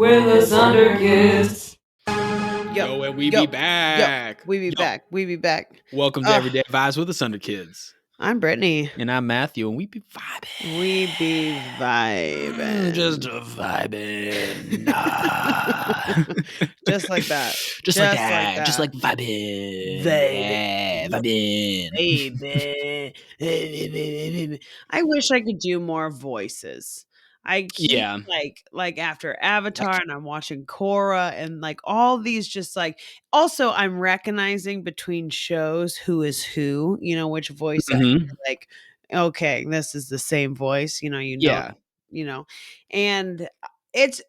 We're the Sunderkids. Yo, and we be back. We be back. Welcome to Everyday Vibes with the Sunderkids. I'm Brittany. And I'm Matthew, and we be vibing. We be vibing. Just vibing. Just like that. Just like that. Just like vibing. Vibing. I wish I could do more voices. I keep like after Avatar and I'm watching Korra and like all these just like also I'm recognizing between shows who is who, which voice actor, like okay, this is the same voice, and it's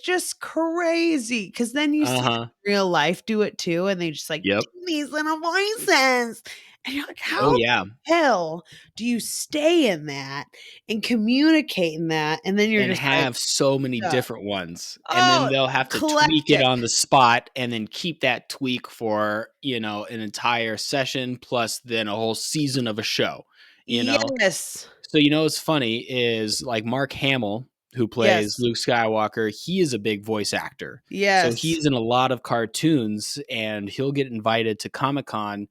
just crazy because then you see real life do it too, and they just like do these little voices. And you're like, how the hell do you stay in that and communicate in that? And then you're just have so many different ones. And then they'll have to tweak it on the spot and then keep that tweak for, an entire session plus then a whole season of a show. Yes. So, what's funny is like Mark Hamill, who plays Luke Skywalker, he is a big voice actor. Yes. So he's in a lot of cartoons and he'll get invited to Comic-Con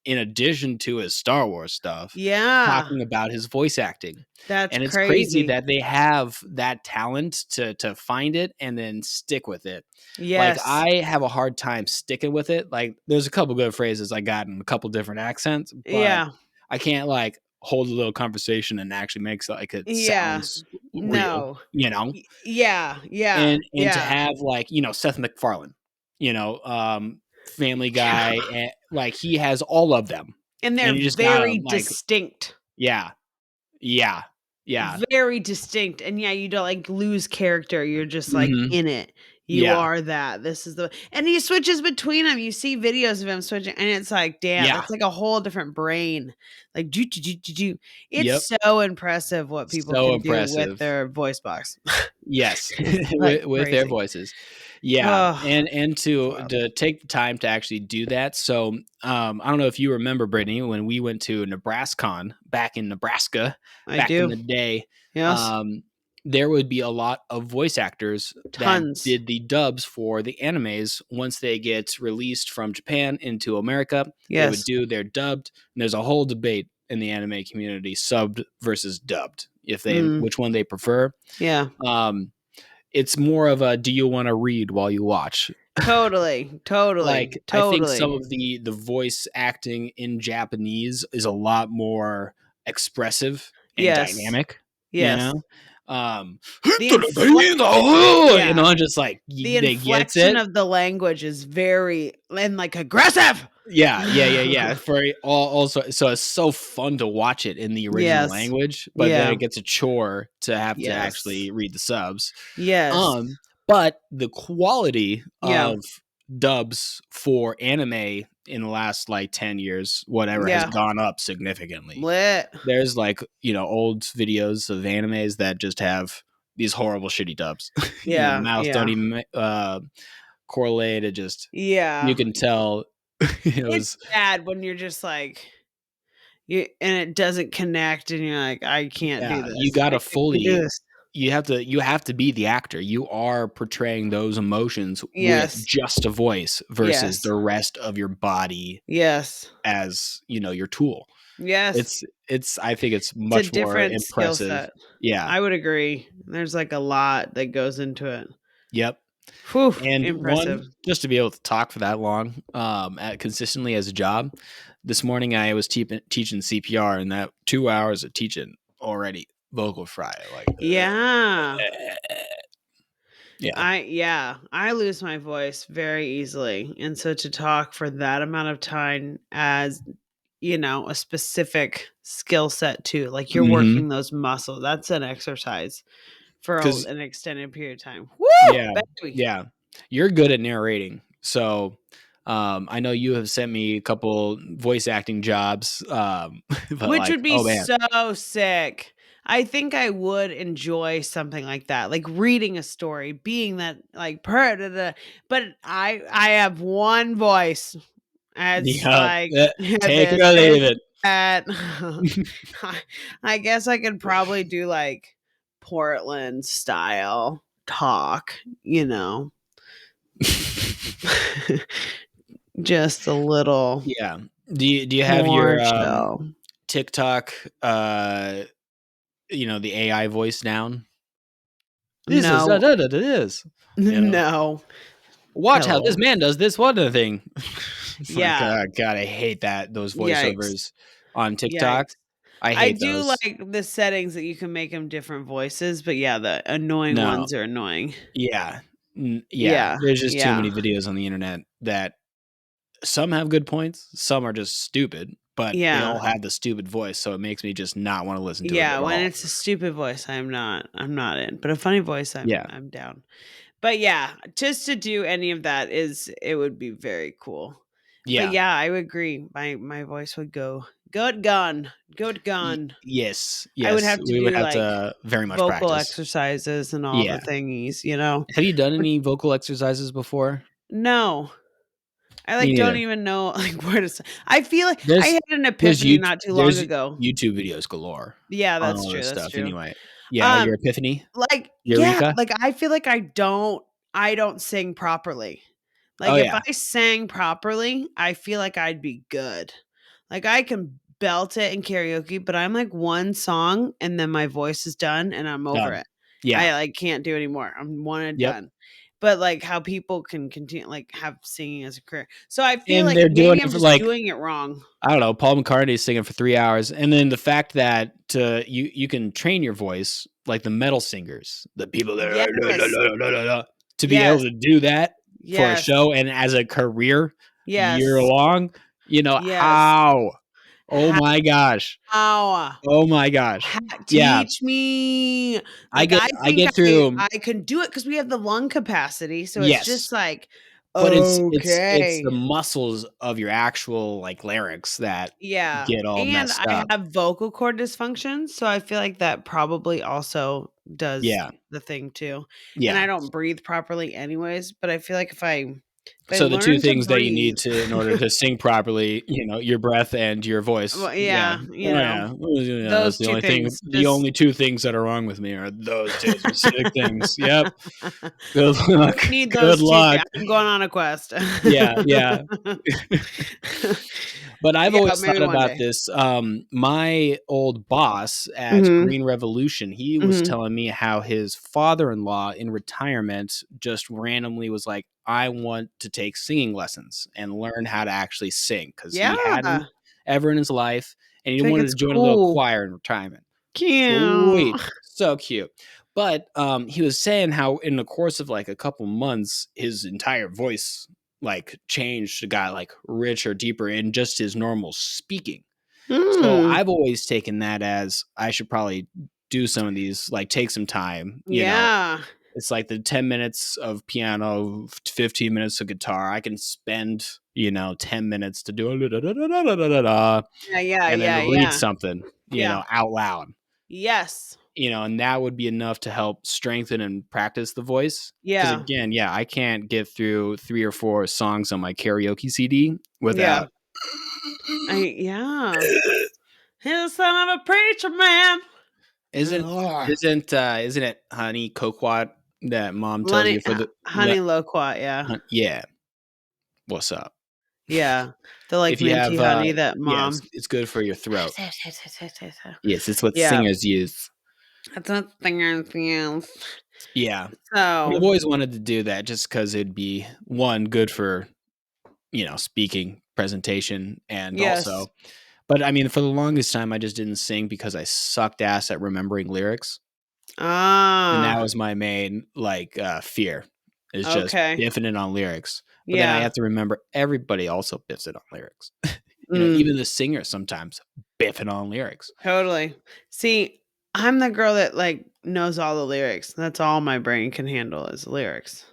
in addition to his Star Wars stuff, talking about his voice acting. And it's crazy that they have that talent to find it and then stick with it. Yes. Like I have a hard time sticking with it. Like there's a couple good phrases I got in a couple different accents, but I can't like hold a little conversation and actually makes like it sounds real, Yeah. And to have like, Seth MacFarlane, Family Guy, and like he has all of them, and they're very distinct. Yeah, very distinct. And you don't like lose character. You're just like in it. You are that. This is and he switches between them. You see videos of him switching, and it's like, damn, it's like a whole different brain. Like, do. It's so impressive what people can do with their voice box. Yes, with their voices. Yeah, and to take the time to actually do that. So I don't know if you remember, Brittany, when we went to NebrasCon back in Nebraska in the day. Yes. There would be a lot of voice actors that did the dubs for the animes once they get released from Japan into America. Yes. They would do their dubbed, and there's a whole debate in the anime community, subbed versus dubbed, if they which one they prefer. Yeah. It's more of a, do you want to read while you watch? Totally. Like, I think some of the voice acting in Japanese is a lot more expressive and dynamic. Yes. Just like the inflection of the language is very and like aggressive. Yeah. For also, so it's so fun to watch it in the original language, but then it gets a chore to have to actually read the subs. Yes. But the quality of dubs for anime in the last like 10 years, whatever, has gone up significantly. There's like, old videos of animes that just have these horrible shitty dubs. Mouth don't even correlate. It just, you can tell. It's bad when you're just like, and it doesn't connect, and you're like, I can't do this. You gotta you have to be the actor. You are portraying those emotions with just a voice versus the rest of your body. Yes. As your tool. Yes. I think it's much more impressive. Set. Yeah. I would agree. There's like a lot that goes into it. Yep. Whew, and impressive. Just to be able to talk for that long, consistently as a job. This morning I was teaching CPR, and that 2 hours of teaching already vocal fry. Like I lose my voice very easily, and so to talk for that amount of time as a specific skill set too, like you're working those muscles, that's an exercise for an extended period of time. Woo! Yeah, you're good at narrating, so I know you have sent me a couple voice acting jobs, which would be so sick. I think I would enjoy something like that, like reading a story, being that like but I have one voice. It's like take it or leave it. I guess I could probably do like Portland style. talk, just a little. Yeah. Do you have your TikTok, the AI voice down? This is. No. Watch how this man does this one thing. Yeah. God, I hate those voiceovers on TikTok. Yikes. I hate do those. like the settings that you can make them different voices, but yeah, the annoying ones are annoying. Yeah. Yeah. There's just too many videos on the internet that some have good points, some are just stupid, but they all have the stupid voice, so it makes me just not want to listen to it at all. When it's a stupid voice, I'm not in, but a funny voice, I'm down. But yeah, just to do any of that it would be very cool. Yeah. But yeah, I would agree. My voice would go gone. Yes. I would have to do to very much vocal practice exercises and all the thingies, Have you done any vocal exercises before? No. I don't even know where to. I feel like I had an epiphany not too long ago. YouTube videos galore. Yeah, that's true. That's true. Anyway, your epiphany. Eureka? I feel like I don't sing properly. If I sang properly, I feel like I'd be good. I can belt it in karaoke, but I'm one song and then my voice is done and I'm over it. Yeah, I can't do anymore. I'm one and done. But how people can continue have singing as a career. So I feel like maybe I'm just doing it wrong. I don't know. Paul McCartney's singing for 3 hours, and then the fact that you can train your voice like the metal singers, the people that to be able to do that for a show and as a career year long. How? Oh my gosh! Oh my gosh! Teach me. I get through. I can do it because we have the lung capacity. So it's just but it's the muscles of your actual larynx that get all messed up. And I have vocal cord dysfunction, so I feel like that probably also does the thing too. Yeah, and I don't breathe properly anyways. But I feel like if I so the two things that you need in order to sing properly, your breath and your voice. Well, those the only things. The only two things that are wrong with me are those two specific things. Yep. Good luck. Need those. Good luck. I'm going on a quest. Yeah. But I've always thought about this. My old boss at Green Revolution, he was telling me how his father-in-law in retirement just randomly was like, I want to take singing lessons and learn how to actually sing because he hadn't ever in his life, and he wanted to join a little choir in retirement. Cute. Sweet. So cute. But he was saying how in the course of a couple months, his entire voice changed, got richer, deeper in just his normal speaking. So I've always taken that as I should probably do some of these, take some time. You know? It's the 10 minutes of piano, 15 minutes of guitar. I can spend, 10 minutes to do and then read something, out loud. Yes. And that would be enough to help strengthen and practice the voice. Yeah. Because again, I can't get through 3 or 4 songs on my karaoke CD without. He's the son of a preacher man. Isn't it honey coquat that mom tells you for the honey loquat? Yeah. Yeah. What's up? Yeah. The if you minty have, honey that mom. Yeah, it's good for your throat. Yes, it's what singers use. That's what singers use. Yeah. So I've always wanted to do that just because it'd be good for speaking, presentation, and also. But I mean, for the longest time, I just didn't sing because I sucked ass at remembering lyrics. And that was my main fear. Is just biffing it on lyrics. But then I have to remember everybody also biffs it on lyrics. Even the singer sometimes biffing on lyrics. Totally. See, I'm the girl that knows all the lyrics. That's all my brain can handle is lyrics.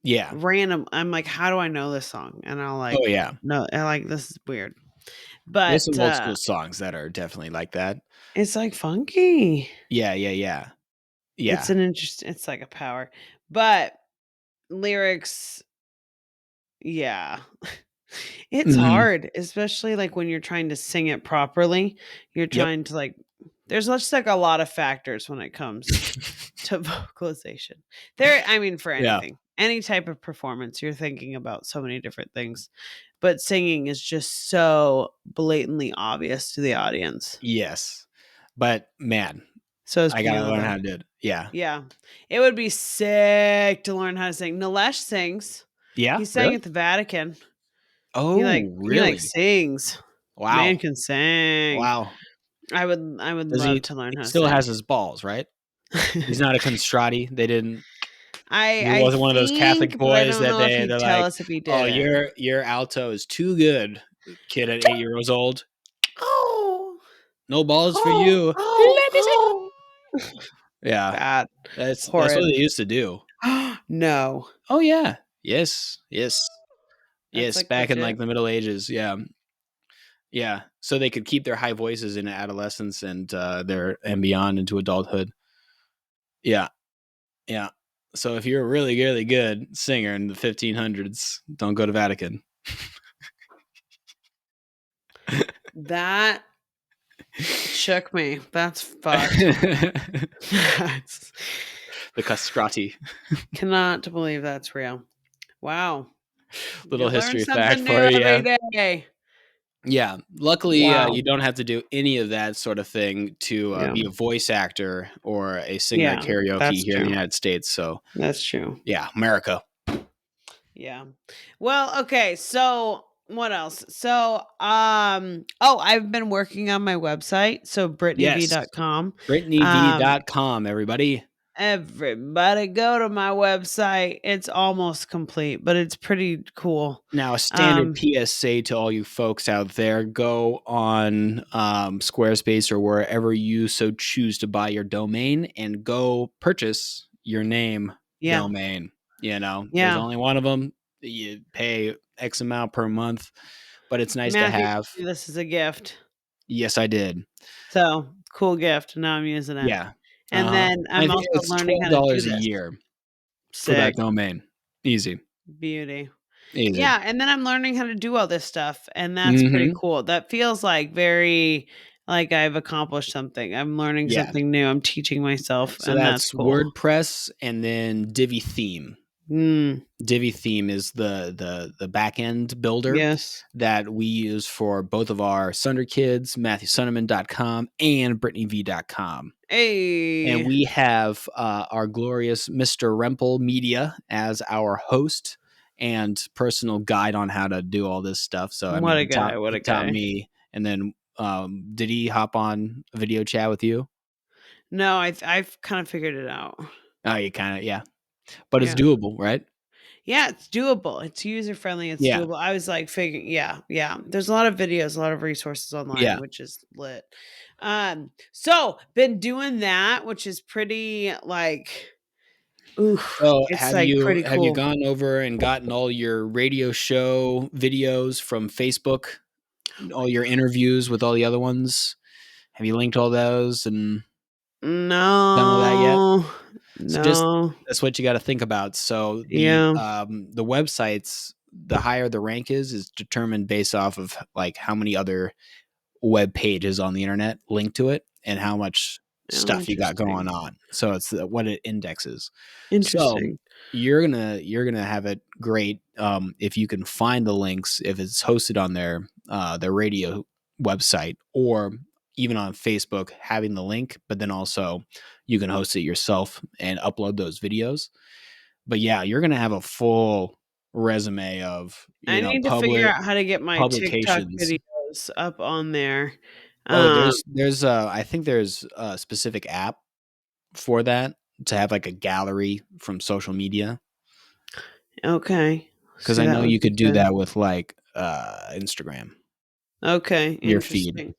Yeah. Random. I'm how do I know this song? And I'll oh yeah. No, I this is weird. But there's some old school songs that are definitely like that. It's funky. Yeah. It's an interesting. It's a power, but lyrics. Yeah, it's hard, especially when you're trying to sing it properly. You're trying to there's just a lot of factors when it comes to vocalization. For anything, any type of performance, you're thinking about so many different things, but singing is just so blatantly obvious to the audience. Yes. But man, so I got to learn how to do it. Yeah. Yeah. It would be sick to learn how to sing. Nilesh sings. Yeah. He sang at the Vatican. Oh, really? He sings. Wow. Man can sing. Wow. I would love to learn how to sing. He still has his balls, right? He's not a constrati. They didn't. He wasn't one of those Catholic boys that they're tell like, us if he did. "Oh, your alto is too good, kid at 8 years old. Oh, no balls for you." Yeah, bad. That's what they used to do. No. Oh yeah. Yes. Like back legit. in like the Middle Ages. Yeah. Yeah. So they could keep their high voices in adolescence and beyond into adulthood. Yeah. Yeah. So if you're a really, really good singer in the 1500s, don't go to Vatican. That shook me. That's fucked. The castrati. Cannot believe that's real. Wow. Little history fact for you. Every day. Yeah. Luckily, you don't have to do any of that sort of thing to be a voice actor or a singer at karaoke here in the United States. So that's true. Yeah. America. Yeah. Well, okay. So what else? So, I've been working on my website. So BrittanyV.com. BrittanyV.com, everybody. Everybody go to my website. It's almost complete, but it's pretty cool. Now, a standard PSA to all you folks out there, go on Squarespace or wherever you so choose to buy your domain and go purchase your name domain. There's only one of them. You pay X amount per month, but it's nice to have. This is a gift. Yes, I did. So cool gift. Now I'm using it. Yeah. And then I'm also learning how to do this. $12 a year for that domain. Easy. Beauty. Easy. Yeah. And then I'm learning how to do all this stuff. And that's pretty cool. That feels like very like I've accomplished something. I'm learning something new. I'm teaching myself. So and that's cool. WordPress and then Divi Theme. Divi Theme is the back-end builder that we use for both of our Sunderkids, MatthewSunderman.com and BrittanyV.com. Hey. And we have our glorious Mr. Rempel Media as our host and personal guide on how to do all this stuff. So What a guy. Taught me. And then did he hop on a video chat with you? No, I've kind of figured it out. Oh, you kind of, yeah. But it's doable, right? Yeah, it's doable. It's user-friendly. It's doable. I was like figuring, yeah. There's a lot of videos, a lot of resources online, which is lit. So been doing that, which is pretty like, so have you gone over and gotten all your radio show videos from Facebook, all your interviews with all the other ones? Have you linked all those and done all that yet? No. That's what you got to think about. So the websites, the higher the rank is determined based off of like how many other web pages on the internet link to it and how much stuff you got going on. So it's what it indexes. Interesting. So you're gonna have it great if you can find the links, if it's hosted on their radio website or even on Facebook, having the link, but then also you can host it yourself and upload those videos. But yeah, you're going to have a full resume of, I need to figure out how to get my TikTok videos up on there. There's I think there's a specific app for that to have like a gallery from social media. Okay. Because I know you could do that with like Instagram. Okay. Your feed.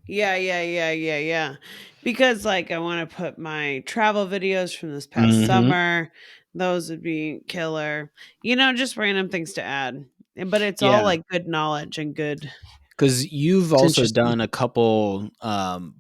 Yeah. Because like I want to put my travel videos from this past summer. Those would be killer. Just random things to add. But it's all like good knowledge and good. Because you've also done a couple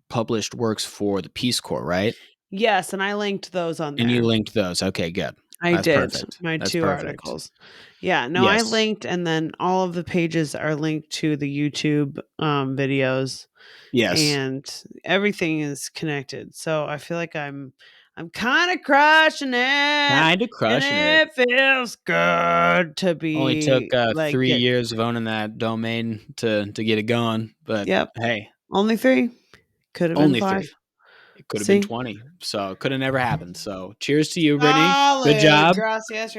published works for the Peace Corps, right? Yes, and I linked those on there. And you linked those. Okay, good. That's did. Perfect. My That's 2 perfect. Articles. Yeah, no, I linked, and then all of the pages are linked to the YouTube videos. Yes. And everything is connected. So I feel like I'm I'm kind of crushing it. Kind of crushing it. It feels good to be. Only took 3 years of owning that domain to get it going. But hey. Only 3. Could have been 5. 3. It could have been 20. So it could have never happened. So cheers to you, Brittany. Good job. Gracias.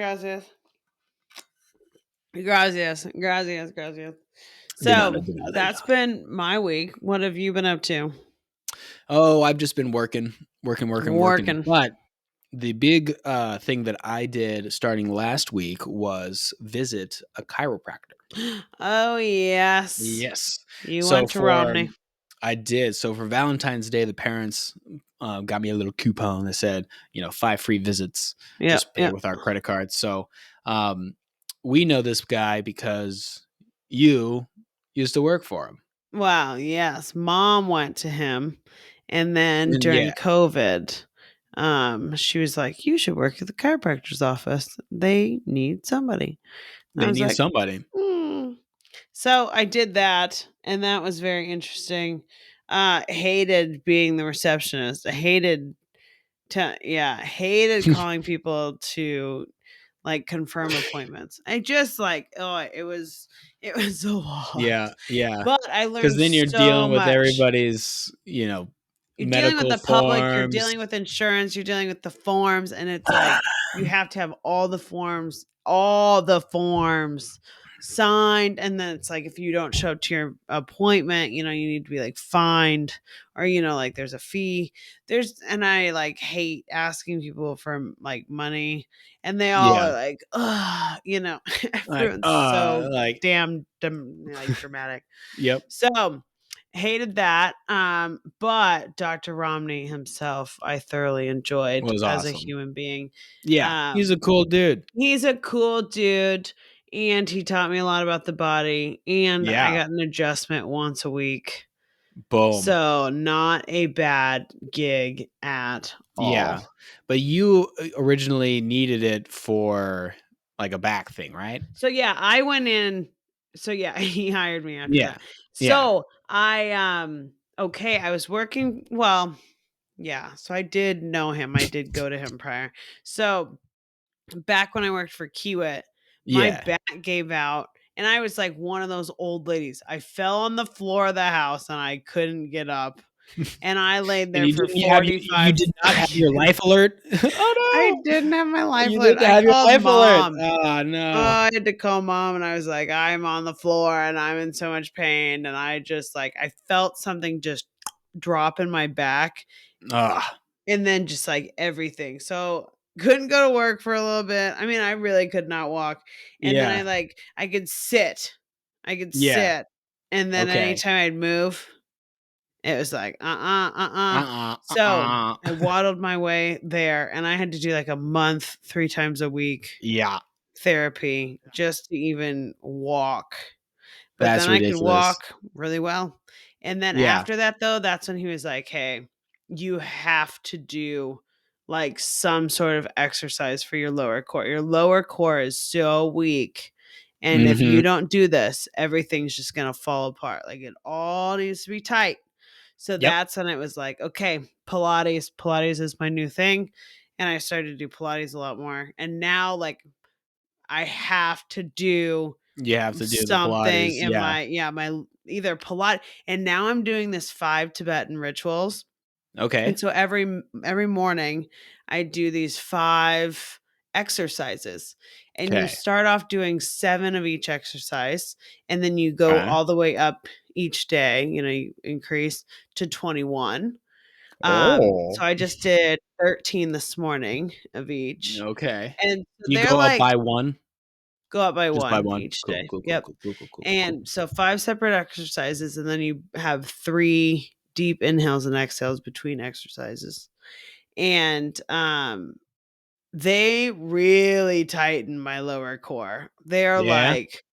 So that's been my week. What have you been up to? Oh, I've just been working. But the big thing that I did starting last week was visit a chiropractor. Oh, yes. Yes. You went to Romney. I did. So for Valentine's Day, the parents got me a little coupon that said, 5 free visits. Just pay with our credit cards. So we know this guy because you used to work for him. Wow. Yes. Mom went to him. And then during COVID, she was like, you should work at the chiropractor's office. They need somebody. Somebody. So I did that, and that was very interesting. Hated being the receptionist. I hated calling people to like confirm appointments. I just it was a lot. Yeah. But I learned because then you're dealing with everybody's, you're medical dealing with the forms. public, you're dealing with insurance, you're dealing with the forms, and it's like you have to have all the forms signed, and then it's like if you don't show up to your appointment, you need to be like fined, or like there's a fee. And I like hate asking people for like money, and they all are like, everyone's so like damn like dramatic. Yep. So hated that. But Dr. Romney himself, I thoroughly enjoyed as a human being. Yeah. He's a cool dude. And he taught me a lot about the body, and I got an adjustment once a week. Boom. So not a bad gig at all. Yeah. But you originally needed it for like a back thing, right? So yeah, I went in. So yeah, he hired me after that. So I I was working. Well, yeah. So I did know him. I did go to him prior. So back when I worked for Kiewit, my back gave out, and I was like one of those old ladies. I fell on the floor of the house and I couldn't get up. And I laid there for 45. You did not have your life alert? Oh no! I didn't have my life alert. You didn't have your life alert. Oh no! I had to call Mom, and I was like, I'm on the floor and I'm in so much pain. And I just I felt something just drop in my back. And then just like everything. So couldn't go to work for a little bit. I mean, I really could not walk. And then I could sit. sit. And then anytime I'd move, it was like, So I waddled my way there, and I had to do like a month, 3 times a week. Therapy just to even walk. But that's then ridiculous. I could walk really well. And then after that, though, that's when he was like, hey, you have to do like some sort of exercise for your lower core. Your lower core is so weak. And if you don't do this, everything's just going to fall apart. Like it all needs to be tight. So that's when it was like, okay, Pilates. Pilates is my new thing. And I started to do Pilates a lot more. And now like I have to do something in my either Pilates. And now I'm doing this 5 Tibetan rituals. Okay. And so every morning I do these 5 exercises. And you start off doing 7 of each exercise, and then you go all the way up each day, you increase to 21. So I just did 13 this morning of each. Okay. And so you go up by 1? Go up by one each cool, day. Cool, yep. Cool. And so 5 separate exercises, and then you have 3 deep inhales and exhales between exercises. And they really tighten my lower core. They're like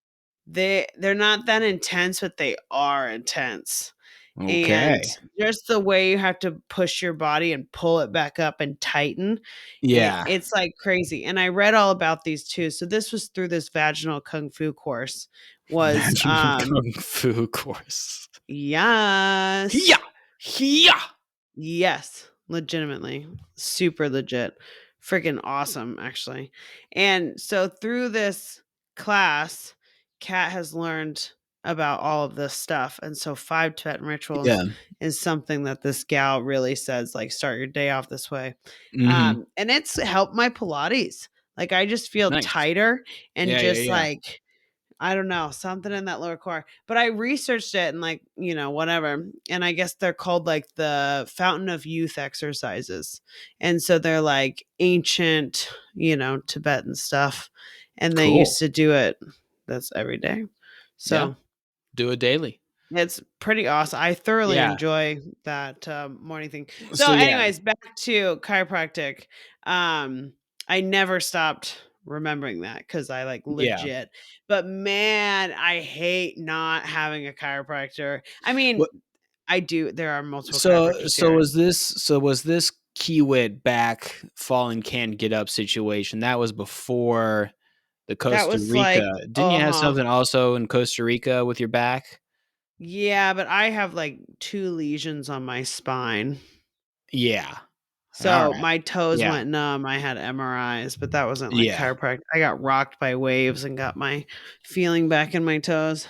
they're not that intense, but they are intense. Okay. And just the way you have to push your body and pull it back up and tighten. It's like crazy. And I read all about these too. So this was through this vaginal kung fu course. Kung fu course. Yes. Yeah. Yes. legitimately super legit, freaking awesome, actually. And so through this class, Kat has learned about all of this stuff. And so 5 Tibetan rituals is something that this gal really says, like, start your day off this way. And it's helped my Pilates. Like, I just feel tighter and just like, I don't know, something in that lower core. But I researched it and, like, you know, whatever. And I guess they're called like the Fountain of Youth exercises. And so they're like ancient, you know, Tibetan stuff. And they used to do it. That's every day. So do it daily. It's pretty awesome. I thoroughly enjoy that morning thing. So anyways, back to chiropractic. I never stopped remembering that because I like legit. But man, I hate not having a chiropractor. I mean, I do. There are multiple chiropractors so here. was this Kiewit back fall and can't get up situation? That was before the Costa Rica. Like, didn't you have something also in Costa Rica with your back? Yeah, but I have like 2 lesions on my spine. Yeah. So my toes went numb. I had MRIs, but that wasn't like chiropractic. I got rocked by waves and got my feeling back in my toes.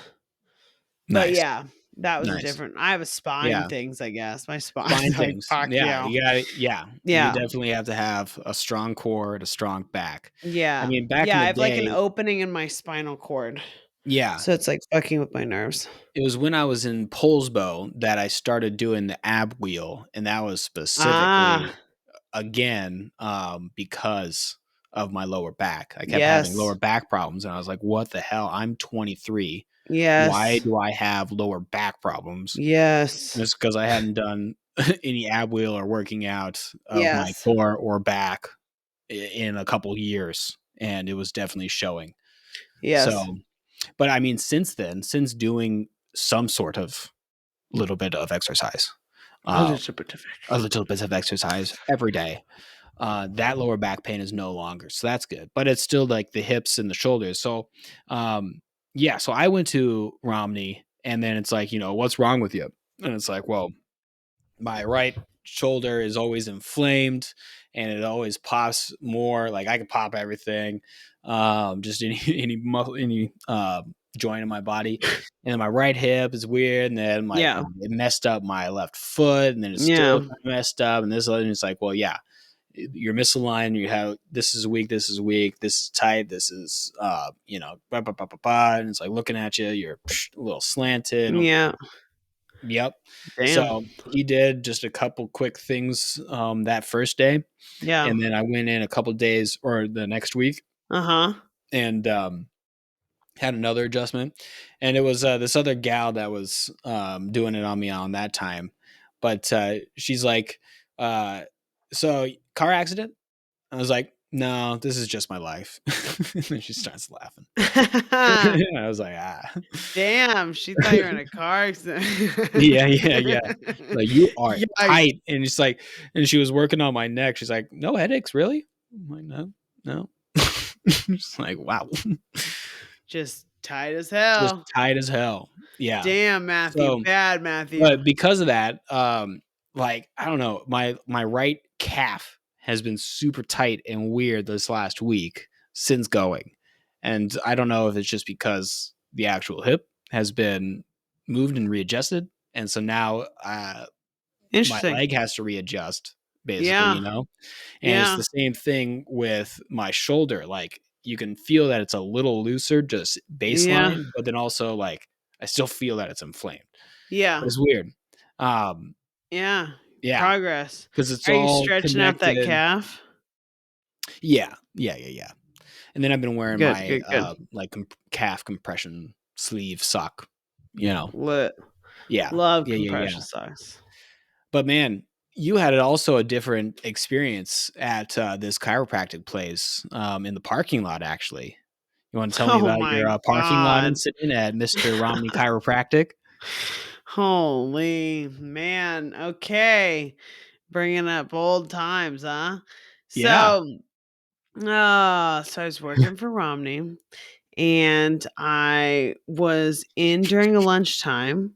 But yeah, that was a different. I have a spine things, I guess. My spine things. like, You got it. Yeah. You definitely have to have a strong core and a strong back. Yeah. I mean, back in the I have day, like an opening in my spinal cord. Yeah. So it's like fucking with my nerves. It was when I was in Polsbo that I started doing the ab wheel, and that was specifically again because of my lower back. I kept having lower back problems, and I was like, "What the hell? I'm 23. Why do I have lower back problems?" It's because I hadn't done any ab wheel or working out of my core or back in a couple years, and it was definitely showing. So, but I mean, since then, since doing some sort of little bit of exercise, a little bit of exercise every day, that lower back pain is no longer. So that's good, but it's still like the hips and the shoulders. So, so I went to Romney, and then it's like, you know, what's wrong with you? And it's like, well, my right shoulder is always inflamed and it always pops more. Like I can pop everything, just any joint in my body. And then my right hip is weird, and then like it messed up my left foot, and then it's still messed up, and this other. And it's like, well, yeah, you're misaligned. You have this is weak, this is weak, this is tight, this is you know, and it's like looking at you, you're a little slanted. Yep. Damn. So he did just a couple quick things that first day. And then I went in a couple days or the next week. And had another adjustment. And it was this other gal that was doing it on me on that time. But she's like, so car accident? I was like, no, this is just my life. And then she starts laughing. I was like, damn, she thought you were in a car accident. yeah. Like, you are tight. And it's like, and she was working on my neck. She's like, no headaches, really? I'm like, no. Just like, wow. Just tight as hell. Yeah. Damn, Matthew. So, bad, Matthew. But because of that, like, I don't know, my right calf has been super tight and weird this last week since going. And I don't know if it's just because the actual hip has been moved and readjusted. And so now my leg has to readjust, basically, you know? And it's the same thing with my shoulder. Like, you can feel that it's a little looser, just baseline, but then also, like, I still feel that it's inflamed. Yeah. It's weird. Yeah. Progress. Because it's Are all you stretching connected. out that calf? Yeah. And then I've been wearing my like calf compression sleeve sock, you know. Lit. Yeah. Love compression socks. But man, you had also a different experience at this chiropractic place in the parking lot, actually. You want to tell me about your parking lot incident at Mr. Romney Chiropractic? Holy man. Okay. Bringing up old times, huh? Yeah. So I was working for Romney, and I was in during a lunchtime,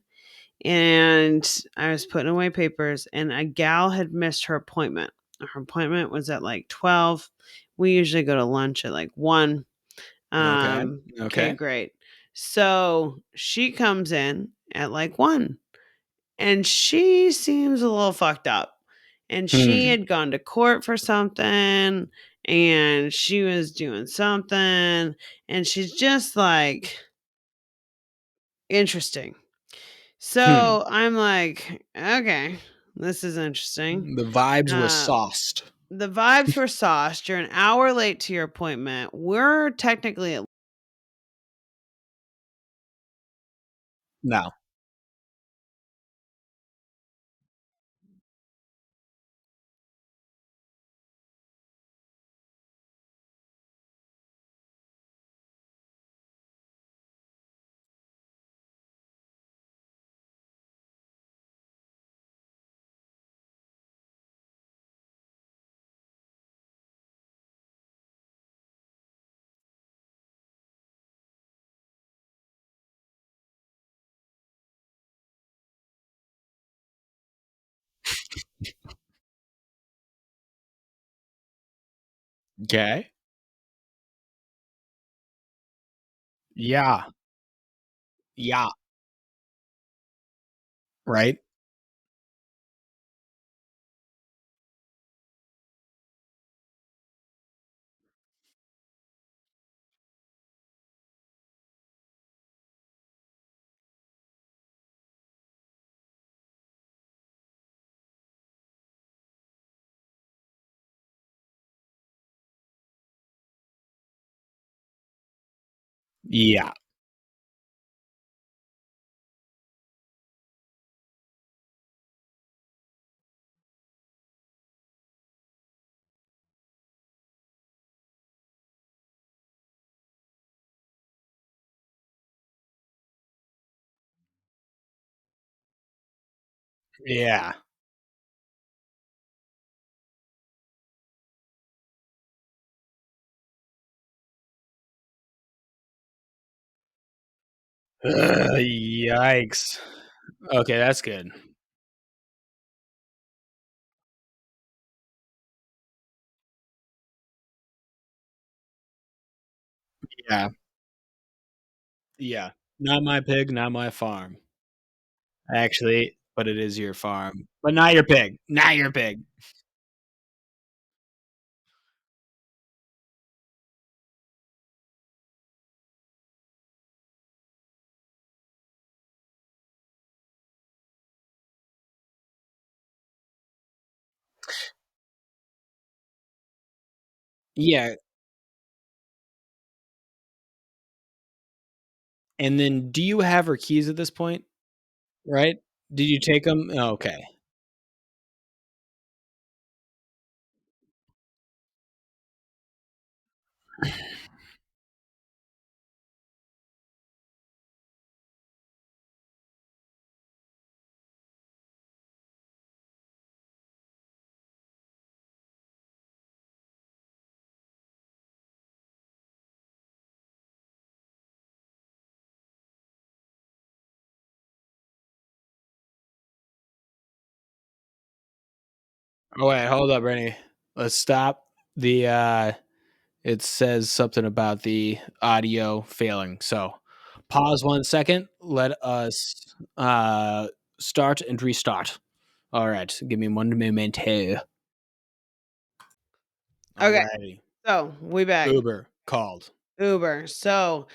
and I was putting away papers, and a gal had missed her appointment. Her appointment was at like 12. We usually go to lunch at like 1. Okay, great. So she comes in at like 1, and she seems a little fucked up. And she had gone to court for something, and she was doing something, and she's just like interesting. So I'm like, okay, this is interesting. The vibes were sauced. The vibes were sauced. You're an hour late to your appointment. We're technically at No. Okay. Yeah. Yeah. Right? Yeah. Yeah. Yikes. Okay, that's good. Yeah. Yeah. Not my pig, not my farm. Actually, but it is your farm. But not your pig. Not your pig. Yeah. And then do you have her keys at this point? Right? Did you take them? Oh, okay. Oh, wait, hold up, Brittany. Let's stop the, it says something about the audio failing, so pause 1 second, let us, start and restart. Alright, give me 1 momento. okay. Alrighty. So we back. Uber called. Uber. So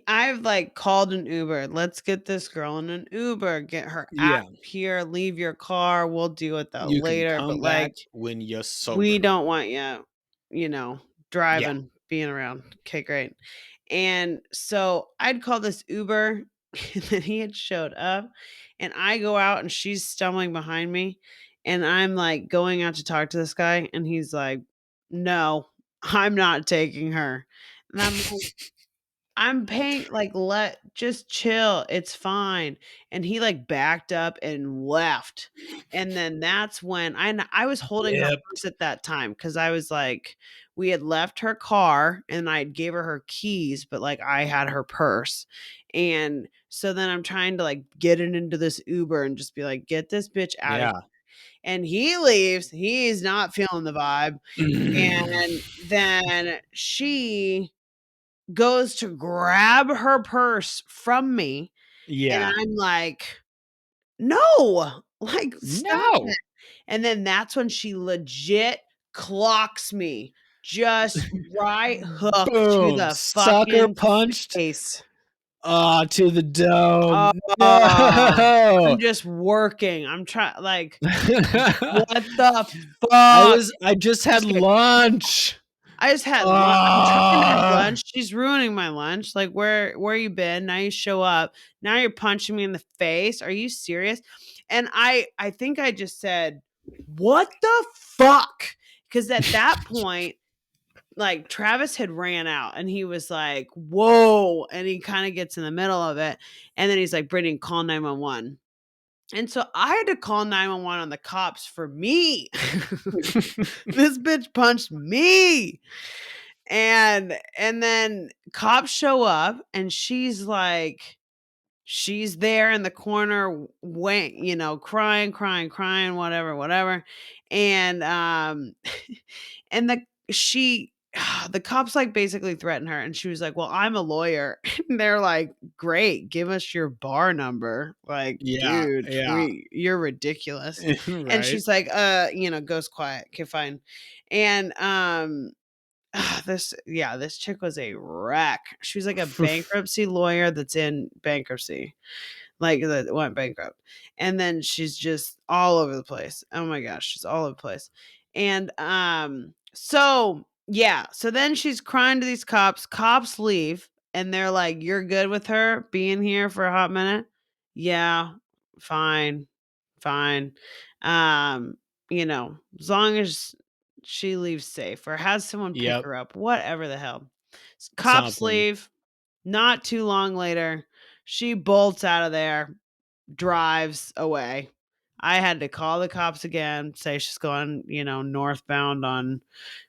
I've like called an Uber. Let's get this girl in an Uber. Get her out Yeah. here. Leave your car. We'll deal with that You can later. But come back like, when you're we sober. don't want you, Yeah. driving, being around. Okay, great. And so I'd call this Uber, and then he had showed up, and I go out, and she's stumbling behind me, and I'm like going out to talk to this guy, and he's like, "No, I'm not taking her." And I'm like, I'm paying, like, just chill, it's fine. And he, like, backed up and left. And then that's when I was holding her purse at that time because I was like, we had left her car and I gave her keys, but like I had her purse. And so then I'm trying to like get it into this Uber and just be like, get this bitch out of here. And he leaves. He's not feeling the vibe. And then she goes to grab her purse from me. And I'm like, no, like, stop it. And then that's when she legit clocks me. Just right hook to the sucker fucking punched face. To the dome. No. No. I'm just working. I'm trying, like, what the fuck? I just had lunch. I just had lunch. I'm trying to have lunch. She's ruining my lunch. Like, where you been? Now you show up. Now you're punching me in the face. Are you serious? And I think I just said, what the fuck? Because at that point, like, Travis had ran out and he was like, whoa. And he kind of gets in the middle of it. And then he's like, Brittany, call 911. And so I had to call 911 on the cops for me. This bitch punched me. And then cops show up and she's like, she's there in the corner, crying, whatever. And and the cops like basically threatened her and she was like, well, I'm a lawyer. And they're like, great, give us your bar number. Like, dude, you're ridiculous. Right. And she's like, goes quiet. Okay, fine. And this chick was a wreck. She was like a bankruptcy lawyer that's in bankruptcy, like that went bankrupt. And then she's just all over the place. Oh my gosh, she's all over the place. And so then she's crying to these cops. Cops leave and they're like, you're good with her being here for a hot minute? Yeah, fine. As long as she leaves safe or has someone pick her up, whatever the hell. Cops leave. Not too long later, she bolts out of there, drives away. I had to call the cops again, say she's going, northbound on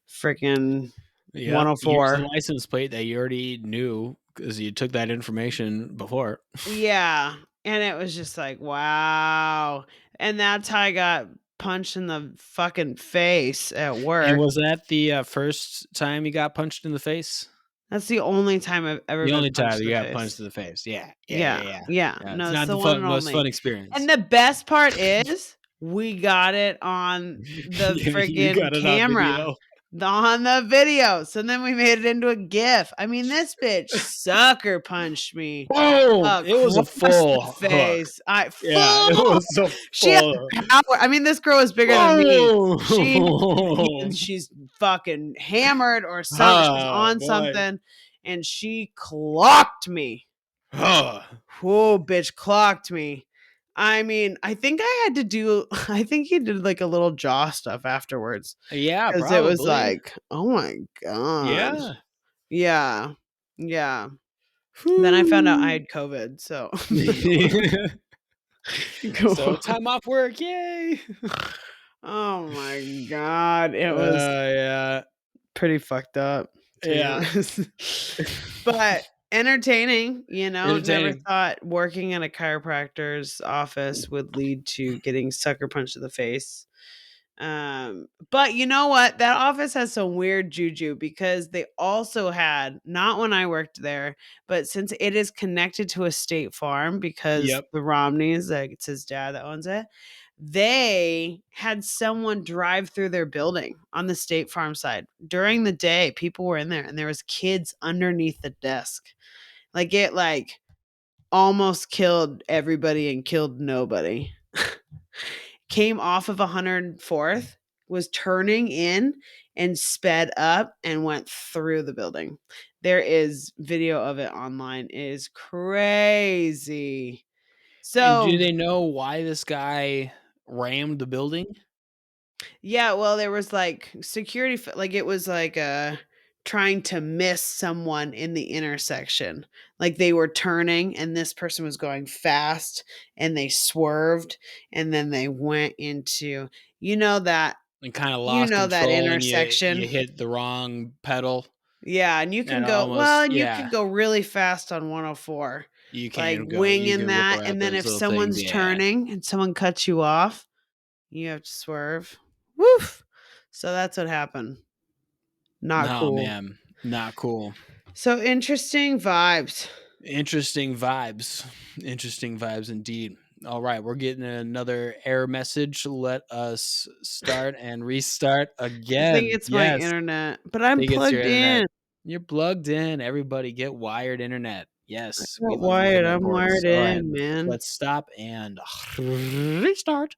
freaking 104. Use the license plate that you already knew because you took that information before. Yeah. And it was just like, wow. And that's how I got punched in the fucking face at work. And was that the first time you got punched in the face? That's the only time I've ever The been only time punched in you the got face. punched in the face. Yeah. No, it's not the most fun experience. And the best part is we got it on the freaking camera. On the video. So then we made it into a GIF. I mean, this bitch sucker punched me. Boom! It was a full face. It was a full. She had power. I mean, this girl is bigger than me. She's fucking hammered or something. She's on something, and she clocked me. Whoa, bitch, clocked me. I mean, I think he did like a little jaw stuff afterwards. Yeah, because it was like, oh my god. Yeah. Then I found out I had COVID, so so time off work, yay! Oh my god, it was pretty fucked up. But entertaining, Never thought working in a chiropractor's office would lead to getting sucker punched in the face. But you know what? That office has some weird juju because they also had, not when I worked there, but since it is connected to a state farm because the Romneys, like it's his dad that owns it, they had someone drive through their building on the state farm side. During the day, people were in there and there was kids underneath the desk. Like it almost killed everybody and killed nobody. Came off of 104th, was turning in and sped up and went through the building. There is video of it online. It is crazy. So, and do they know why this guy rammed the building? Yeah, well, there was like security, like it was like a trying to miss someone in the intersection. Like they were turning and this person was going fast and they swerved and then they went into, that and kind of lost that control and intersection. you hit the wrong pedal. Yeah, and you can go you could go really fast on 104. You Like can go, you winging can whip that, around and then those if little things. someone's Yeah. turning and someone cuts you off, you have to swerve. Woof. So that's what happened. Not cool. Man, not cool. So interesting vibes. Interesting vibes. Interesting vibes indeed. All right, we're getting another error message. Let us start and restart again. I think it's my internet, but I'm plugged in. You're plugged in. Everybody get wired internet. Yes, I'm wired in, man. Let's stop and restart.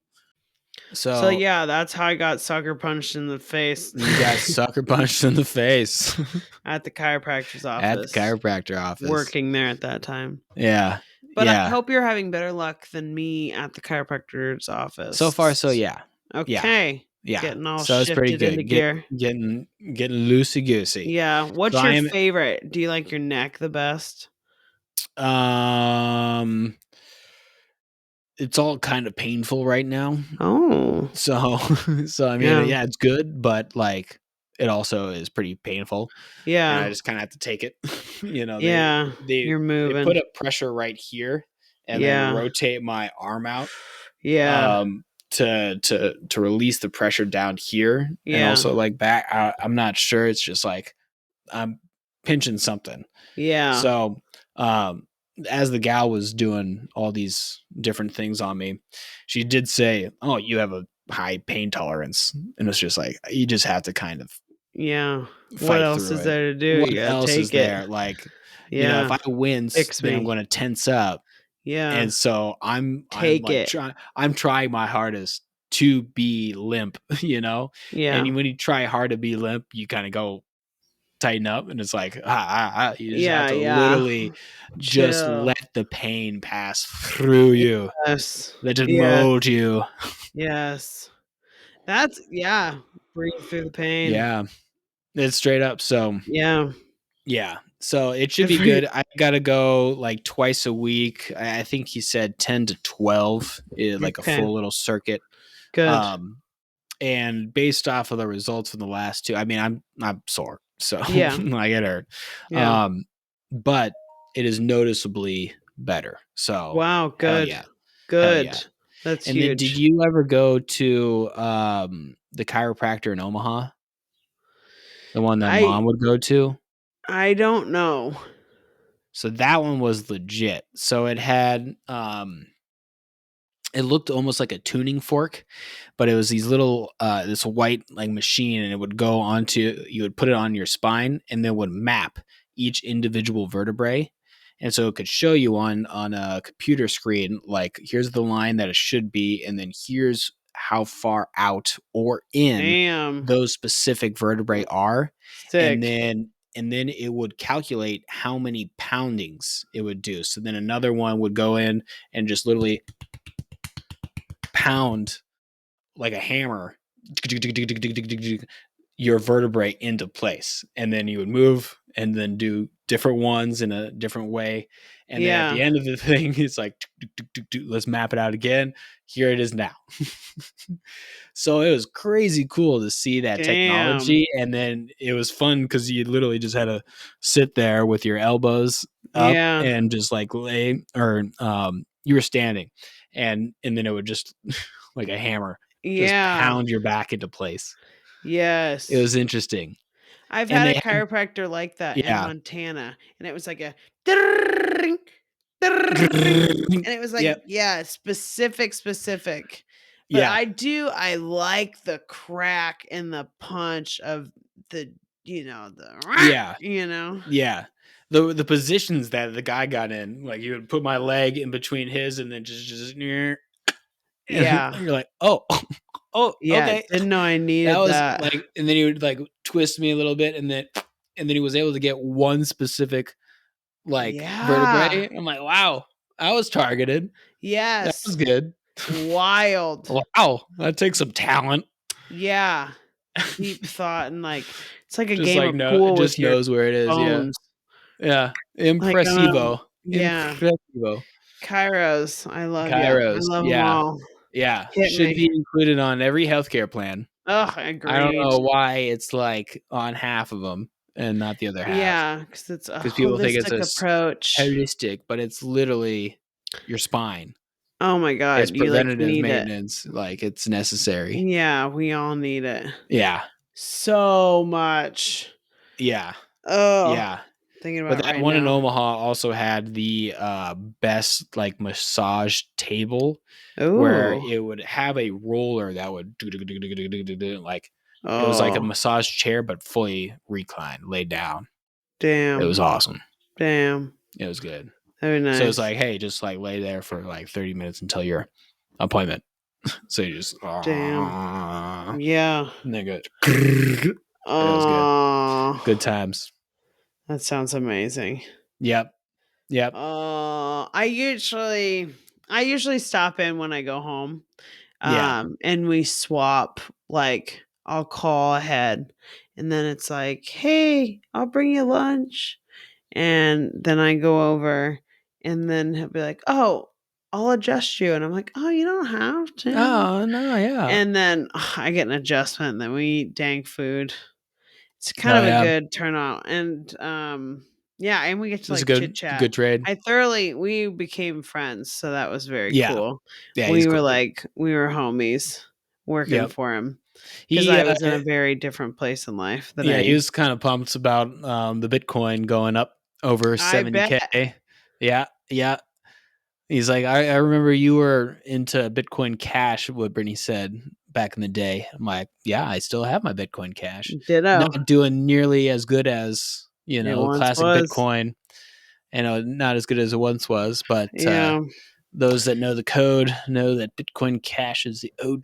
So yeah, that's how I got sucker punched in the face. You got sucker punched in the face at the chiropractor's office. At the chiropractor office, working there at that time. Yeah, but I hope you're having better luck than me at the chiropractor's office. So far, so yeah. Okay. Yeah. Getting all so it's pretty good. Into gear. Getting loosey goosey. Yeah. What's your favorite? Do you like your neck the best? It's all kind of painful right now. Oh. So I mean, yeah, it's good, but like it also is pretty painful. Yeah. And I just kind of have to take it. You're moving. They put up pressure right here and then rotate my arm out. Yeah. To release the pressure down here. Yeah. And also like back. I'm not sure. It's just like I'm pinching something. Yeah. So as the gal was doing all these different things on me, she did say, "Oh, you have a high pain tolerance," and it's just like you just have to kind of What else is there to do? What else is there? Like if I wince, then I'm going to tense up. Yeah, and so I'm trying my hardest to be limp. Yeah, and when you try hard to be limp, you kind of go tighten up, and it's like you just have to literally just let the pain pass through you. Yes. Let it mold you. Yes. That's breathe through the pain. Yeah. It's straight up. So yeah. So it should be good. I gotta go like twice a week. I think he said 10 to 12, like a full little circuit. Good. And based off of the results from the last two, I mean, I'm sore. So I get hurt. Yeah. But it is noticeably better. So wow, good. Yeah. Good. Yeah. That's and huge. then did you ever go to the chiropractor in Omaha? The one that Mom would go to? I don't know. So that one was legit. So it had it looked almost like a tuning fork, but it was these little this white like machine, and it would go onto, you would put it on your spine, and then would map each individual vertebrae. And so it could show you on a computer screen, like, here's the line that it should be, and then here's how far out or in those specific vertebrae are. Sick. And then it would calculate how many poundings it would do. So then another one would go in and just literally pound like a hammer your vertebrae into place, and then you would move and then do different ones in a different way, and then at the end of the thing it's like let's map it out again. Here it is now. So it was crazy cool to see that technology, and then it was fun because you literally just had to sit there with your elbows up and just like lay, or you were standing, and then it would just like a hammer just pound your back into place. Yes. It was interesting. I've had a chiropractor like that in Montana, and it was like a and it was like specific. But I like the crack and the punch of the the positions that the guy got in. Like, you would put my leg in between his, and then just you're like, oh, okay. Didn't know I needed that. Like, and then he would like twist me a little bit, and then he was able to get one specific vertebrae. I'm like, wow, I was targeted. Yes, that was good. Wild. Wow, that takes some talent. Yeah. deep thought and like it's like a just game like of pool just with your knows where it is. bones. Yeah. Like, Impressivo. yeah. Impressivo. Kairos. I love you. I Kairos. love them Yeah. all. Yeah. Hit Should me. be included on every healthcare plan. Oh, I don't agreed. know why it's like on half of them and not the other half. Yeah, because it's a people think it's a approach. holistic, but it's literally your spine. Oh my God. It's preventative maintenance. Like it's necessary. Yeah, we all need it. Yeah. So much. Yeah. Oh. Yeah. Thinking about but that one in Omaha also had the best like massage table where it would have a roller that would like it was like a massage chair but fully reclined, laid down. Damn. It was awesome. Damn. It was good. Very nice. So it's like, hey, just like lay there for like 30 minutes until your appointment. So you just damn. Yeah. And then good. It was good. Good times. That sounds amazing. Yep. I usually stop in when I go home. Yeah. And we swap, like I'll call ahead and then it's like, hey, I'll bring you lunch. And then I go over and then he'll be like, oh, I'll adjust you. And I'm like, oh, you don't have to. Oh, no, yeah. And then I get an adjustment and then we eat dank food. It's kind of a good turnout. And yeah, and we get to like chit chat. Good trade. We became friends, so that was very cool. Yeah, we were we were homies working for him. Because I was in a very different place in life. He was kind of pumped about the Bitcoin going up over 70K. Yeah. He's like, I remember you were into Bitcoin Cash, what Brittany said back in the day. I'm like, yeah, I still have my Bitcoin Cash. Ditto. Not doing nearly as good as, classic Bitcoin. Not as good as it once was, but those that know the code know that Bitcoin Cash is the OG.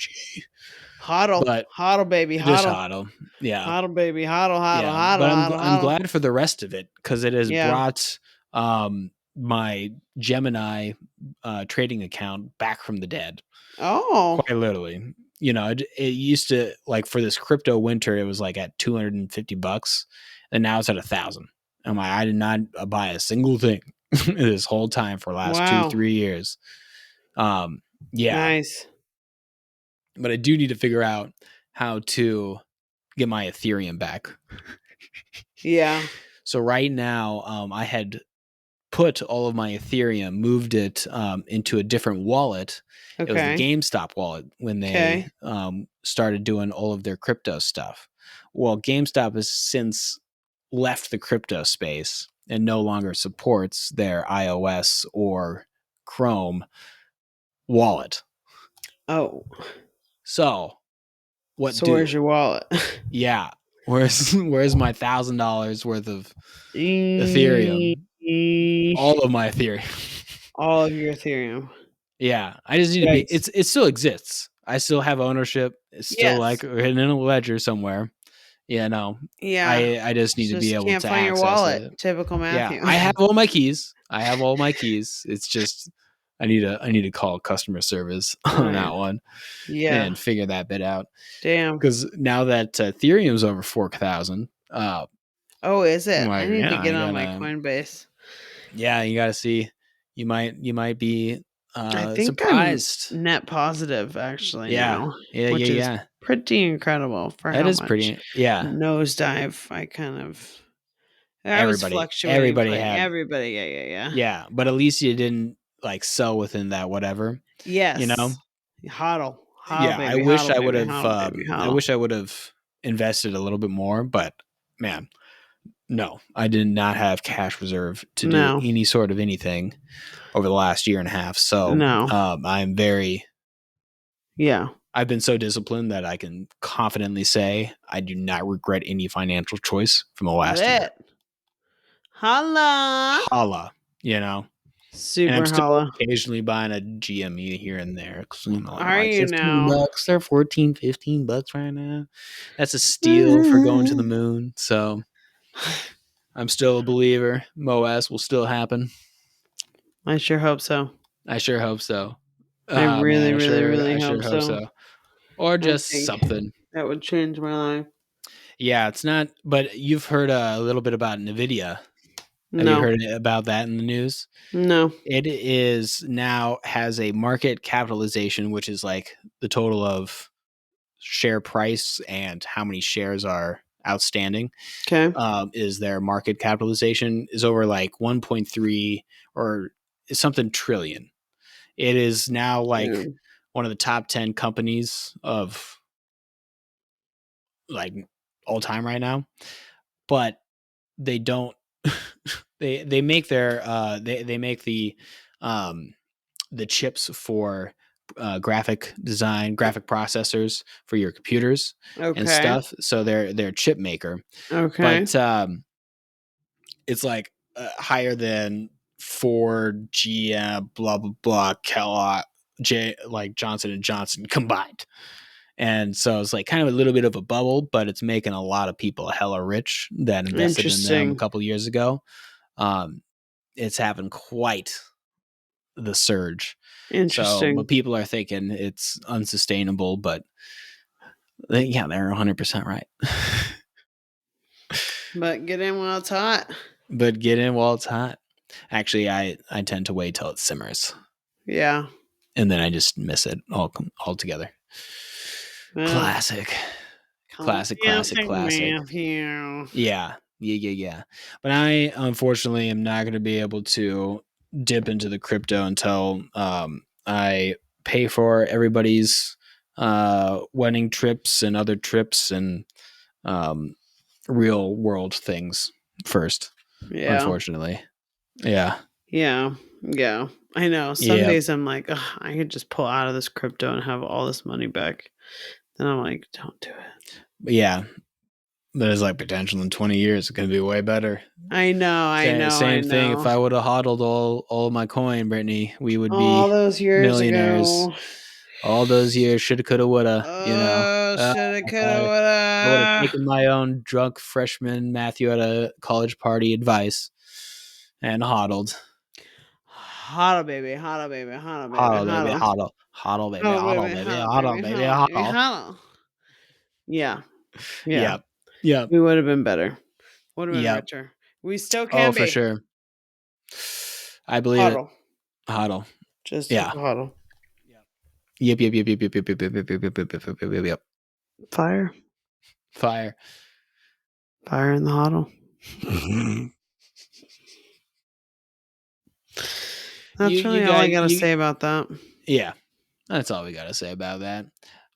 Hodl, baby, hodl. Just hodl. Yeah. Hodl, baby, hodl. But I'm glad for the rest of it because it has brought my Gemini trading account back from the dead. Oh. Quite literally. It used to, like, for this crypto winter, it was like at $250 and now it's at $1,000. I'm like, I did not buy a single thing this whole time for the last 2-3 years. Nice. But I do need to figure out how to get my Ethereum back. Yeah. So right now, I had put all of my Ethereum, moved it into a different wallet. Okay. It was the GameStop wallet when they started doing all of their crypto stuff. Well, GameStop has since left the crypto space and no longer supports their iOS or Chrome wallet. Oh. So where's your wallet? Yeah. Where's my $1,000 worth of Ethereum? All of my Ethereum. All of your Ethereum. Yeah. I just need to be it still exists. I still have ownership. It's still like hidden in a ledger somewhere. Yeah. I just need to be able to access find your wallet. It. Typical Matthew. Yeah. I have all my keys. It's just I need to call customer service on that one. Yeah. And figure that bit out. Damn. Because now that Ethereum's over 4,000. Oh, is it? Like, I need to get on my Coinbase. Yeah, you got to see. You might be I think surprised. I'm net positive, actually. Yeah. Now, which is pretty incredible for that how is much pretty. Yeah. Nosedive. I was fluctuating. Everybody had. Everybody. Yeah. Yeah, but at least you didn't like sell within that whatever. Yes. Hodl. Yeah, baby, I wish I would have. I wish I would have invested a little bit more, but man, no, I did not have cash reserve to do any sort of anything over the last year and a half. So I'm very. Yeah. I've been so disciplined that I can confidently say I do not regret any financial choice from the last year. Holla. Super. And I'm still occasionally buying a GME here and there. Are you now? $15. They're $14, $15 right now. That's a steal for going to the moon. So I'm still a believer. MOAS will still happen. I sure hope so. I sure hope so. I really hope so. Or just something. That would change my life. Yeah, it's not. But you've heard a little bit about NVIDIA. No. Have you heard about that in the news? No. It is now has a market capitalization, which is like the total of share price and how many shares are outstanding. Okay. Is their market capitalization is over like 1.3 or something trillion. It is now like one of the top 10 companies of like all time right now, but they don't they make their they make the chips for graphic design, graphic processors for your computers and stuff. So they're chip maker. Okay. But it's like higher than Ford, GM, blah blah blah, Kellogg, like Johnson and Johnson combined. And so it's like kind of a little bit of a bubble, but it's making a lot of people hella rich that invested in them a couple years ago. It's having quite the surge. Interesting. So, but people are thinking it's unsustainable, but they're 100% right. But get in while it's hot. But get in while it's hot. Actually, I tend to wait till it simmers. Yeah. And then I just miss it altogether. Well, classic. Yeah. But I unfortunately am not going to be able to dip into the crypto until I pay for everybody's wedding trips and other trips and real world things first. Yeah. Unfortunately. Yeah. Yeah. Yeah. I know. Some days I'm like, I could just pull out of this crypto and have all this money back. Then I'm like, don't do it. But yeah. There's like potential in 20 years. It's going to be way better. I know. Same thing. If I would have hodled all my coin, Brittany, we would be all those years millionaires. Ago. All those years, shoulda, coulda, woulda. Shoulda, coulda, woulda. I would have taken my own drunk freshman Matthew at a college party advice and hodled. Hodl, baby. Hodl, baby. Hodl. Hodl, baby. Hodl, baby. Hodl, baby. Hodl. Yeah. Yeah. We would have been better. Would have been richer. We still can be. Oh, for sure. I believe it. Hodl. Just hodl. Yep. Fire. Fire in the hodl. That's really all I gotta say about that. Yeah, that's all we gotta say about that.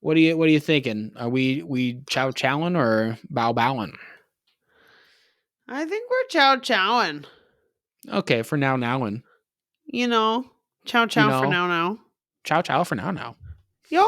What are you thinking? Are we chow chowing or bow bowing? I think we're chow chowing. Okay, for nowing. Chow for now. Chow for now. Yo.